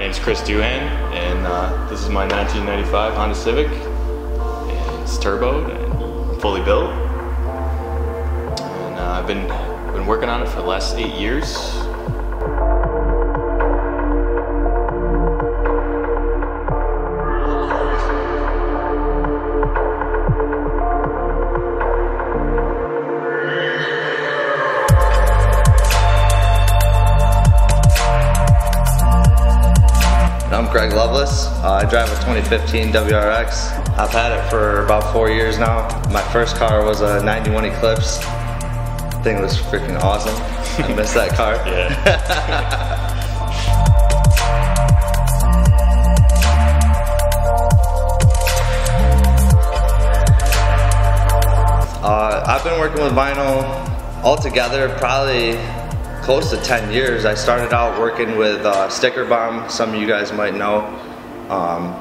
name is and this is my 1995 Honda Civic. And it's turboed and fully built. And I've been working on it for the last 8 years. I'm Greg Loveless. I drive a 2015 WRX. I've had it for about 4 years now. My first car was a 91 Eclipse. Thing was freaking awesome. I miss that car. Yeah. I've been working with vinyl altogether probably close to 10 years. I started out working with Sticker Bomb. Some of you guys might know.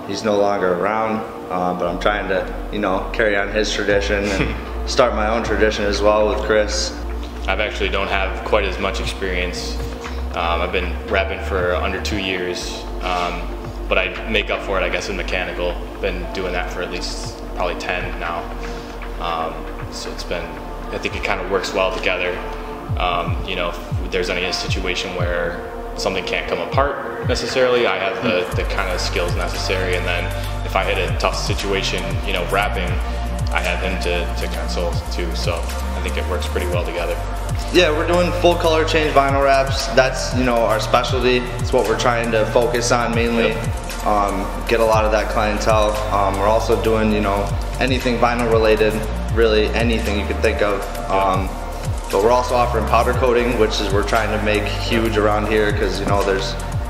He's no longer around, but I'm trying to, carry on his tradition and start my own tradition as well with Chris. I actually don't have quite as much experience. I've been rapping for under 2 years, but I make up for it, I guess, in mechanical. Been doing that for at least probably 10 now. So it's been, I think it kind of works well together. If there's any situation where something can't come apart necessarily, I have the kind of skills necessary, and then if I hit a tough situation, rapping, I have him to consult too, so I think it works pretty well together. Yeah, we're doing full color change vinyl wraps. That's, our specialty. It's what we're trying to focus on mainly. Yep. Get a lot of that clientele. We're also doing, anything vinyl related, really anything you could think of. But we're also offering powder coating, which is we're trying to make huge around here, because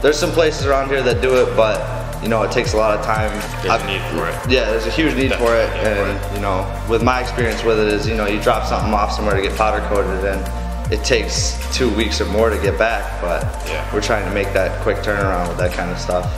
there's some places around here that do it, but it takes a lot of time. There's a need for it. Yeah, there's a huge need for it, and with my experience with it is, you drop something off somewhere to get powder coated, and it takes 2 weeks or more to get back. But yeah, we're trying to make that quick turnaround with that kind of stuff.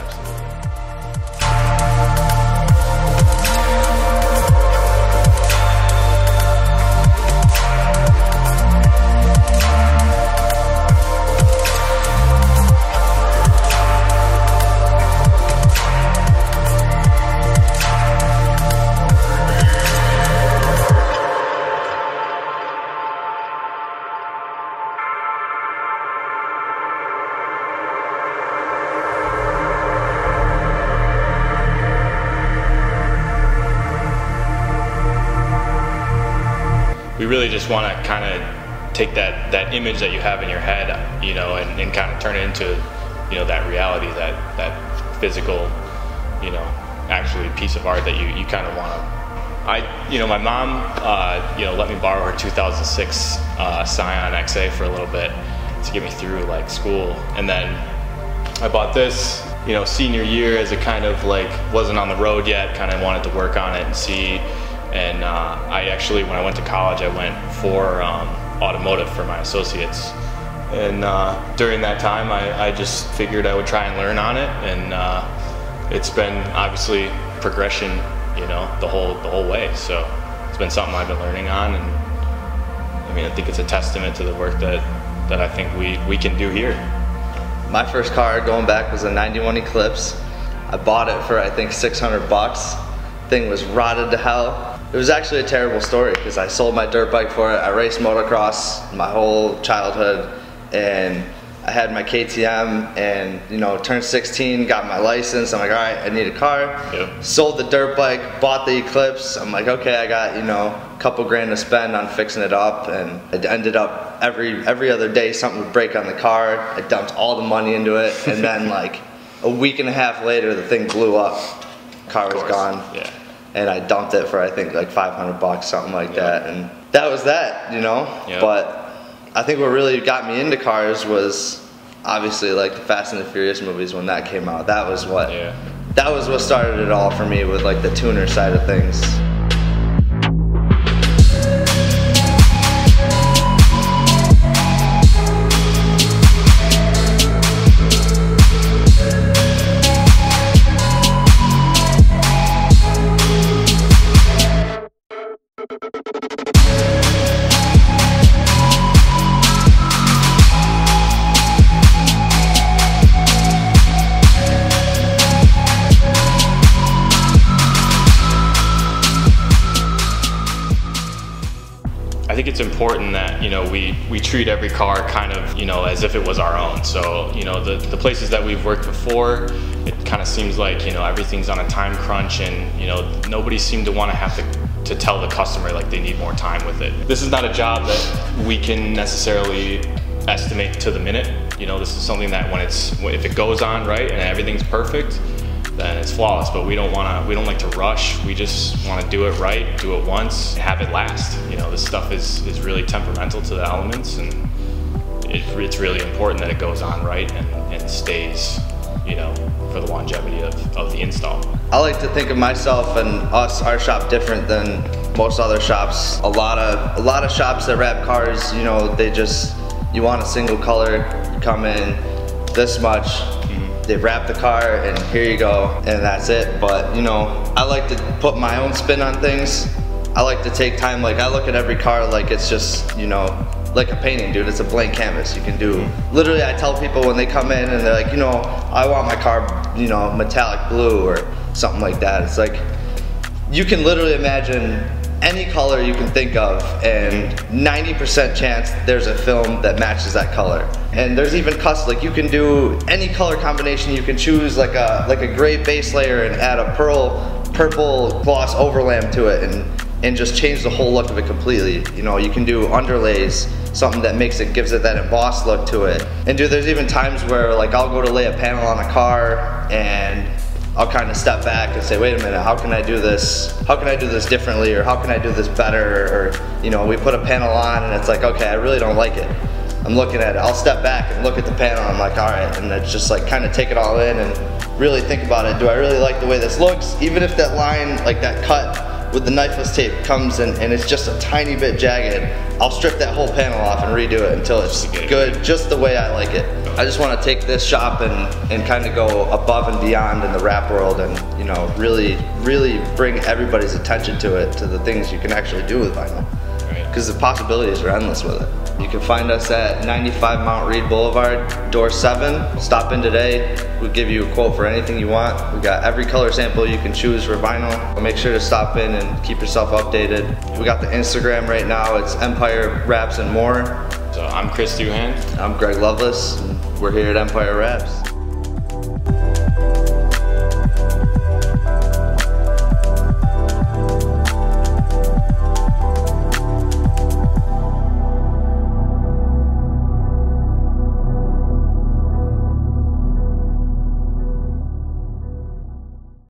We really just want to kind of take that image that you have in your head, and kind of turn it into, that reality, that physical, actually piece of art that you kind of want to. My mom, let me borrow her 2006 Scion XA for a little bit to get me through like school, and then I bought this, senior year, as a kind of like wasn't on the road yet, kind of wanted to work on it and see. And I actually, when I went to college, I went for automotive for my associates. And during that time, I just figured I would try and learn on it. And it's been obviously progression, the whole way. So it's been something I've been learning on. And I think it's a testament to the work that I think we can do here. My first car going back was a 91 Eclipse. I bought it for I think $600. Thing was rotted to hell. It was actually a terrible story because I sold my dirt bike for it. I raced motocross my whole childhood, and I had my KTM, and turned 16, got my license. I'm like, all right, I need a car. Yep. Sold the dirt bike, bought the Eclipse. I'm like, okay, I got a couple grand to spend on fixing it up, and it ended up every other day something would break on the car. I dumped all the money into it, and then like a week and a half later, the thing blew up. Car was gone. Yeah. And I dumped it for I think like $500, something like that, and that was that, Yep. But I think what really got me into cars was obviously like the Fast and the Furious movies when that came out. That was what started it all for me, with like the tuner side of things. I think it's important that, you know, we treat every car kind of, you know, as if it was our own. So, you know, the places that we've worked before, it kind of seems like, you know, everything's on a time crunch, and, you know, nobody seemed to want to have to tell the customer like they need more time with it. This is not a job that we can necessarily estimate to the minute. You know, this is something that if it goes on right and everything's perfect, then it's flawless. But we don't like to rush. We just want to do it right, do it once, and have it last. You know, this stuff is really temperamental to the elements, and it's really important that it goes on right and stays, you know, for the longevity of the install. I like to think of myself and our shop different than most other shops. A lot of shops that wrap cars, you know, you want a single color, you come in this much, they wrap the car and here you go, and that's it. But, you know, I like to put my own spin on things. I like to take time. Like, I look at every car like it's just, you know, like a painting, dude. It's a blank canvas. You can do, literally, I tell people when they come in and they're like, you know, I want my car, you know, metallic blue or something like that. It's like, you can literally imagine any color you can think of, and 90% chance there's a film that matches that color. And there's even like you can do any color combination. You can choose like a gray base layer and add a purple gloss overlay to it, and just change the whole look of it completely. You know, you can do underlays, something that gives it that embossed look to it. And dude, there's even times where like I'll go to lay a panel on a car and I'll kind of step back and say, wait a minute, how can I do this? How can I do this differently? Or how can I do this better? Or, you know, we put a panel on and it's like, okay, I really don't like it. I'm looking at it. I'll step back and look at the panel and I'm like, all right, and it's just like kind of take it all in and really think about it. Do I really like the way this looks? Even if that line, like that cut with the knifeless tape comes in and it's just a tiny bit jagged, I'll strip that whole panel off and redo it until it's good, just the way I like it. I just want to take this shop and kind of go above and beyond in the wrap world, and, you know, really bring everybody's attention to it, to the things you can actually do with vinyl. Because the possibilities are endless with it. You can find us at 95 Mount Reed Boulevard, door 7. Stop in today. We'll give you a quote for anything you want. We got every color sample you can choose for vinyl. Make sure to stop in and keep yourself updated. We got the Instagram right now. It's Empire Wraps and More. So I'm Chris Duhan. I'm Greg Lovelace. We're here at Empire Wraps.